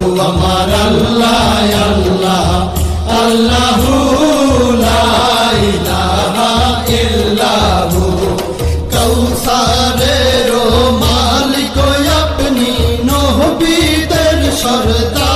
আমার আল্লাহ আল্লাহ আল্লাহু লা ইলাহা ইল্লাহু কাউসারের মালিক আপনি নবীদের সরদার